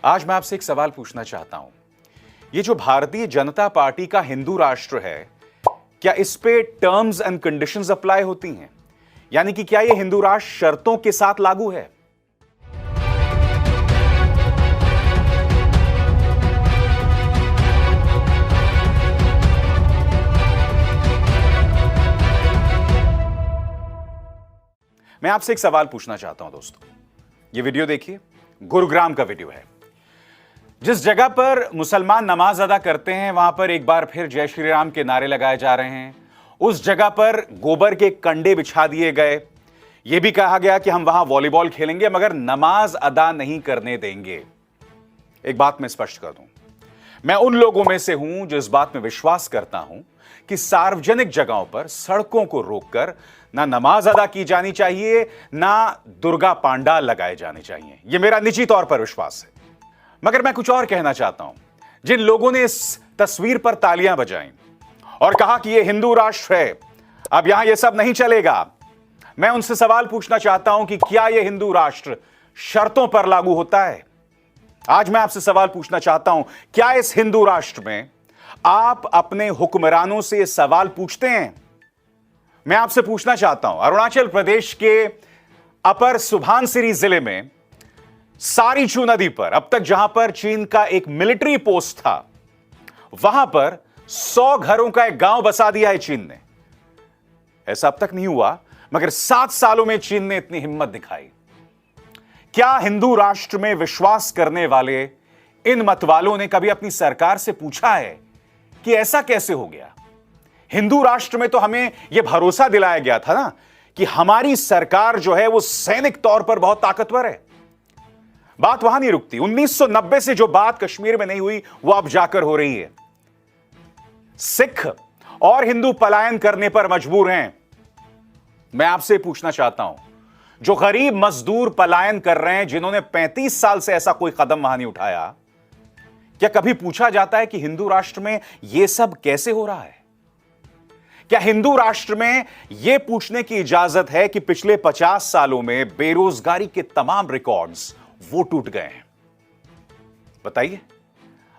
आज मैं आपसे एक सवाल पूछना चाहता हूं। ये जो भारतीय जनता पार्टी का हिंदू राष्ट्र है, क्या इस पे टर्म्स एंड कंडीशंस अप्लाई होती हैं? यानी कि क्या ये हिंदू राष्ट्र शर्तों के साथ लागू है? मैं आपसे एक सवाल पूछना चाहता हूं दोस्तों। ये वीडियो देखिए, गुरुग्राम का वीडियो है। जिस जगह पर मुसलमान नमाज अदा करते हैं, वहां पर एक बार फिर जय श्री राम के नारे लगाए जा रहे हैं। उस जगह पर गोबर के कंडे बिछा दिए गए। यह भी कहा गया कि हम वहां वॉलीबॉल खेलेंगे मगर नमाज अदा नहीं करने देंगे। एक बात मैं स्पष्ट कर दूं, मैं उन लोगों में से हूं जो इस बात में विश्वास करता हूं कि सार्वजनिक जगहों पर सड़कों को रोककर ना नमाज अदा की जानी चाहिए, ना दुर्गा पांडाल लगाए जाने चाहिए। यह मेरा निजी तौर पर विश्वास है। मगर मैं कुछ और कहना चाहता हूं। जिन लोगों ने इस तस्वीर पर तालियां बजाई और कहा कि यह हिंदू राष्ट्र है, अब यहां यह सब नहीं चलेगा, मैं उनसे सवाल पूछना चाहता हूं कि क्या यह हिंदू राष्ट्र शर्तों पर लागू होता है? आज मैं आपसे सवाल पूछना चाहता हूं, क्या इस हिंदू राष्ट्र में आप अपने हुक्मरानों से यह सवाल पूछते हैं? मैं आपसे पूछना चाहता हूं, अरुणाचल प्रदेश के अपर सुबनसिरी जिले में सारीचू नदी पर अब तक जहां पर चीन का एक मिलिट्री पोस्ट था, वहां पर 100 घरों का एक गांव बसा दिया है चीन ने। ऐसा अब तक नहीं हुआ, मगर 7 सालों में चीन ने इतनी हिम्मत दिखाई। क्या हिंदू राष्ट्र में विश्वास करने वाले इन मतवालों ने कभी अपनी सरकार से पूछा है कि ऐसा कैसे हो गया? हिंदू राष्ट्र में तो हमें यह भरोसा दिलाया गया था ना कि हमारी सरकार जो है वो सैनिक तौर पर बहुत ताकतवर है। बात वहां नहीं रुकती। 1990 से जो बात कश्मीर में नहीं हुई, वो अब जाकर हो रही है। सिख और हिंदू पलायन करने पर मजबूर हैं। मैं आपसे पूछना चाहता हूं, जो गरीब मजदूर पलायन कर रहे हैं, जिन्होंने 35 साल से ऐसा कोई कदम वहां नहीं उठाया, क्या कभी पूछा जाता है कि हिंदू राष्ट्र में यह सब कैसे हो रहा है? क्या हिंदू राष्ट्र में यह पूछने की इजाजत है कि पिछले 50 सालों में बेरोजगारी के तमाम रिकॉर्ड्स वो टूट गए हैं? बताइए,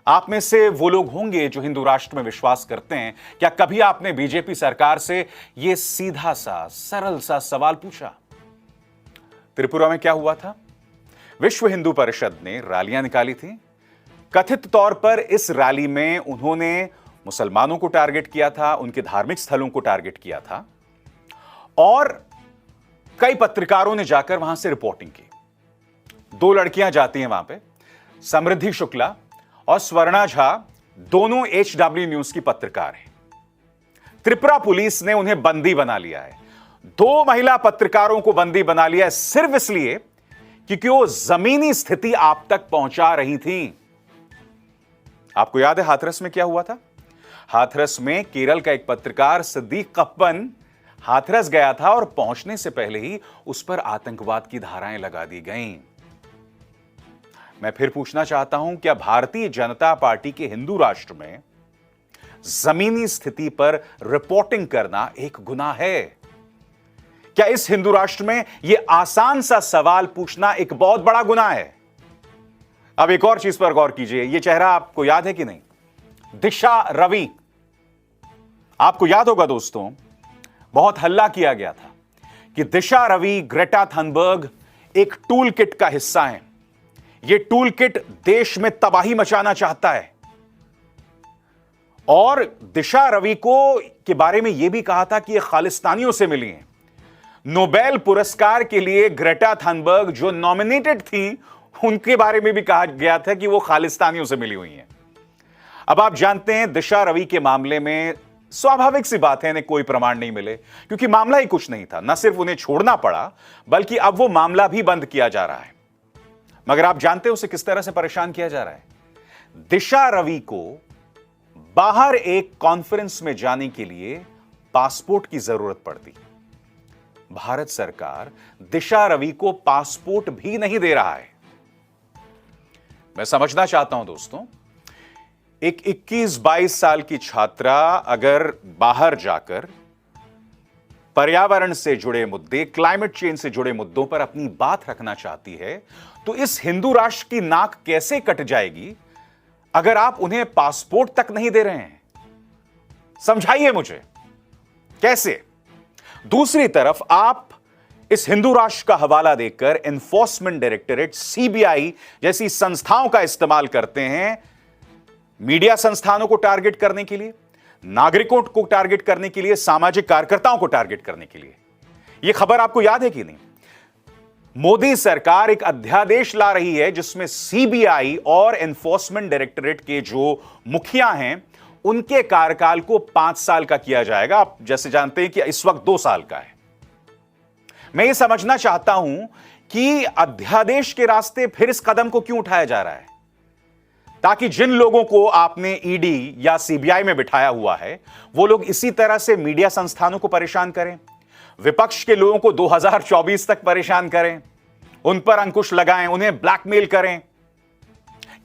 आप में से वो लोग होंगे जो हिंदू राष्ट्र में विश्वास करते हैं। क्या कभी आपने बीजेपी सरकार से यह सीधा सा सरल सा सवाल पूछा? त्रिपुरा में क्या हुआ था? विश्व हिंदू परिषद ने रैलियां निकाली थी। कथित तौर पर इस रैली में उन्होंने मुसलमानों को टारगेट किया था, उनके धार्मिक स्थलों को टारगेट किया था और कई पत्रकारों ने जाकर वहां से रिपोर्टिंग की। 2 लड़कियां जाती हैं वहां पे, समृद्धि शुक्ला और स्वर्णा झा, दोनों HW न्यूज की पत्रकार हैं। त्रिपुरा पुलिस ने उन्हें बंदी बना लिया है। 2 महिला पत्रकारों को बंदी बना लिया है सिर्फ इसलिए क्योंकि वो जमीनी स्थिति आप तक पहुंचा रही थी। आपको याद है हाथरस में क्या हुआ था? हाथरस में केरल का एक पत्रकार सिद्दीक कप्पन हाथरस गया था और पहुंचने से पहले ही उस पर आतंकवाद की धाराएं लगा दी गईं। मैं फिर पूछना चाहता हूं, क्या भारतीय जनता पार्टी के हिंदू राष्ट्र में जमीनी स्थिति पर रिपोर्टिंग करना एक गुनाह है? क्या इस हिंदू राष्ट्र में यह आसान सा सवाल पूछना एक बहुत बड़ा गुनाह है? अब एक और चीज पर गौर कीजिए। यह चेहरा आपको याद है कि नहीं? दिशा रवि। आपको याद होगा दोस्तों, बहुत हल्ला किया गया था कि दिशा रवि, ग्रेटा थनबर्ग एक टूल किट का हिस्सा है। यह टूल किट देश में तबाही मचाना चाहता है। और दिशा रवि के बारे में यह भी कहा था कि यह खालिस्तानियों से मिली हैं। नोबेल पुरस्कार के लिए ग्रेटा थनबर्ग जो नॉमिनेटेड थी, उनके बारे में भी कहा गया था कि वो खालिस्तानियों से मिली हुई हैं। अब आप जानते हैं, दिशा रवि के मामले में स्वाभाविक सी बात है, इन्हें कोई प्रमाण नहीं मिले क्योंकि मामला ही कुछ नहीं था। न सिर्फ उन्हें छोड़ना पड़ा, बल्कि अब वो मामला भी बंद किया जा रहा है। मगर आप जानते हैं उसे किस तरह से परेशान किया जा रहा है? दिशा रवि को बाहर एक कॉन्फ्रेंस में जाने के लिए पासपोर्ट की जरूरत पड़ती। भारत सरकार दिशा रवि को पासपोर्ट भी नहीं दे रहा है। मैं समझना चाहता हूं दोस्तों, एक 21-22 साल की छात्रा अगर बाहर जाकर पर्यावरण से जुड़े मुद्दे, क्लाइमेट चेंज से जुड़े मुद्दों पर अपनी बात रखना चाहती है, तो इस हिंदू राष्ट्र की नाक कैसे कट जाएगी अगर आप उन्हें पासपोर्ट तक नहीं दे रहे हैं? समझाइए मुझे कैसे। दूसरी तरफ आप इस हिंदू राष्ट्र का हवाला देकर एनफोर्समेंट डायरेक्टरेट, सीबीआई जैसी संस्थाओं का इस्तेमाल करते हैं मीडिया संस्थानों को टारगेट करने के लिए, नागरिकों को टारगेट करने के लिए, सामाजिक कार्यकर्ताओं को टारगेट करने के लिए। यह खबर आपको याद है कि नहीं? मोदी सरकार एक अध्यादेश ला रही है जिसमें सीबीआई और एनफोर्समेंट डायरेक्टरेट के जो मुखिया हैं उनके कार्यकाल को 5 साल का किया जाएगा। आप जैसे जानते हैं कि इस वक्त 2 साल का है। मैं ये समझना चाहता हूं कि अध्यादेश के रास्ते फिर इस कदम को क्यों उठाया जा रहा है, ताकि जिन लोगों को आपने ईडी या सीबीआई में बिठाया हुआ है वो लोग इसी तरह से मीडिया संस्थानों को परेशान करें, विपक्ष के लोगों को 2024 तक परेशान करें, उन पर अंकुश लगाएं, उन्हें ब्लैकमेल करें।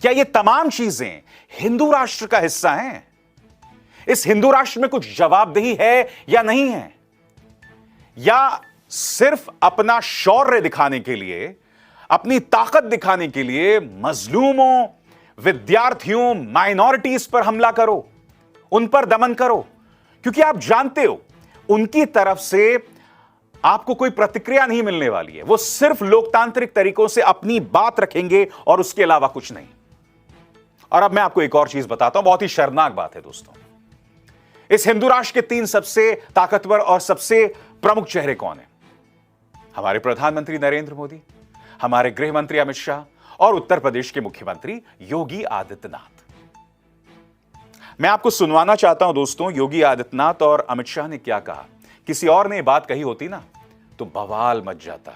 क्या ये तमाम चीजें हिंदू राष्ट्र का हिस्सा हैं? इस हिंदू राष्ट्र में कुछ जवाबदेही है या नहीं है? या सिर्फ अपना शौर्य दिखाने के लिए, अपनी ताकत दिखाने के लिए मजलूमों, विद्यार्थियों, माइनॉरिटीज पर हमला करो, उन पर दमन करो, क्योंकि आप जानते हो उनकी तरफ से आपको कोई प्रतिक्रिया नहीं मिलने वाली है। वो सिर्फ लोकतांत्रिक तरीकों से अपनी बात रखेंगे और उसके अलावा कुछ नहीं। और अब मैं आपको एक और चीज बताता हूं, बहुत ही शर्मनाक बात है दोस्तों। इस हिंदू राष्ट्र के 3 सबसे ताकतवर और सबसे प्रमुख चेहरे कौन हैं? हमारे प्रधानमंत्री नरेंद्र मोदी, हमारे गृह मंत्री अमित शाह और उत्तर प्रदेश के मुख्यमंत्री योगी आदित्यनाथ। मैं आपको सुनवाना चाहता हूं दोस्तों, योगी आदित्यनाथ और अमित शाह ने क्या कहा। किसी और ने बात कही होती ना तो बवाल मच जाता।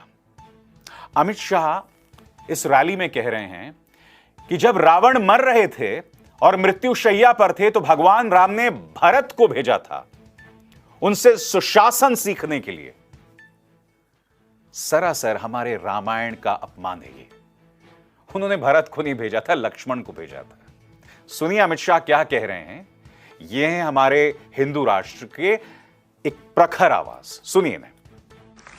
अमित शाह इस रैली में कह रहे हैं कि जब रावण मर रहे थे और मृत्यु शैया पर थे तो भगवान राम ने भरत को भेजा था उनसे सुशासन सीखने के लिए। सरासर हमारे रामायण का अपमान है ये। उन्होंने भरत को नहीं भेजा था, लक्ष्मण को भेजा था। सुनिए अमित शाह क्या कह रहे हैं। ये हैं हमारे हिंदू राष्ट्र के एक प्रखर आवाज, सुनिए ना।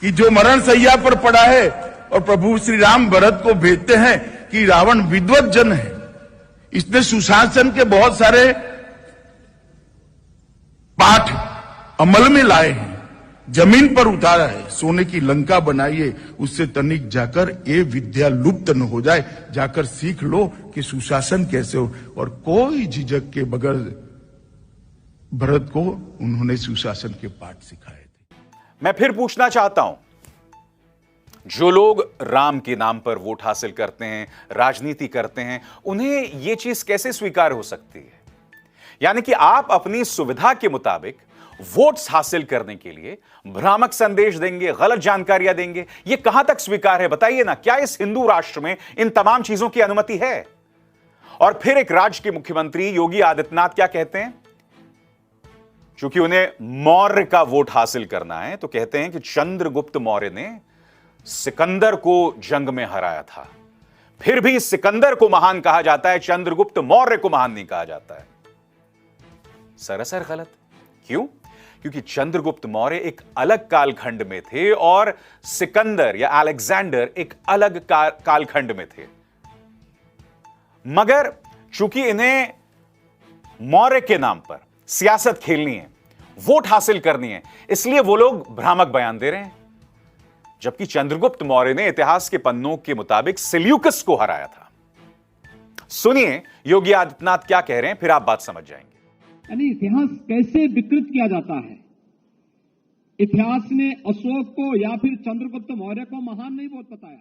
कि जो मरण सैया पर पड़ा है और प्रभु श्री राम भरत को भेजते हैं कि रावण विद्वत जन है, इसने सुशासन के बहुत सारे पाठ अमल में लाए हैं, जमीन पर उतारा है। सोने की लंका बनाइए, उससे तनिक जाकर ये विद्या लुप्त न हो जाए, जाकर सीख लो कि सुशासन कैसे हो। और कोई झिझक के बगैर भरत को उन्होंने सुशासन के पाठ सिखाए थे। मैं फिर पूछना चाहता हूं, जो लोग राम के नाम पर वोट हासिल करते हैं, राजनीति करते हैं, उन्हें यह चीज कैसे स्वीकार हो सकती है? यानी कि आप अपनी सुविधा के मुताबिक वोट्स हासिल करने के लिए भ्रामक संदेश देंगे, गलत जानकारियां देंगे, यह कहां तक स्वीकार है? बताइए ना, क्या इस हिंदू राष्ट्र में इन तमाम चीजों की अनुमति है? और फिर एक राज्य के मुख्यमंत्री योगी आदित्यनाथ क्या कहते हैं? क्योंकि उन्हें मौर्य का वोट हासिल करना है तो कहते हैं कि चंद्रगुप्त मौर्य ने सिकंदर को जंग में हराया था। फिर भी सिकंदर को महान कहा जाता है, चंद्रगुप्त मौर्य को महान नहीं कहा जाता है। सरासर गलत। क्यों? क्योंकि चंद्रगुप्त मौर्य एक अलग कालखंड में थे और सिकंदर या अलेक्जेंडर एक अलग कालखंड में थे। मगर चूंकि इन्हें मौर्य के नाम पर सियासत खेलनी है, वोट हासिल करनी है, इसलिए वो लोग भ्रामक बयान दे रहे हैं। जबकि चंद्रगुप्त मौर्य ने इतिहास के पन्नों के मुताबिक सेल्यूकस को हराया था। सुनिए योगी आदित्यनाथ क्या कह रहे हैं, फिर आप बात समझ जाएंगे। यानी इतिहास कैसे विकृत किया जाता है। इतिहास ने अशोक को या फिर चंद्रगुप्त मौर्य को महान नहीं बहुत बताया।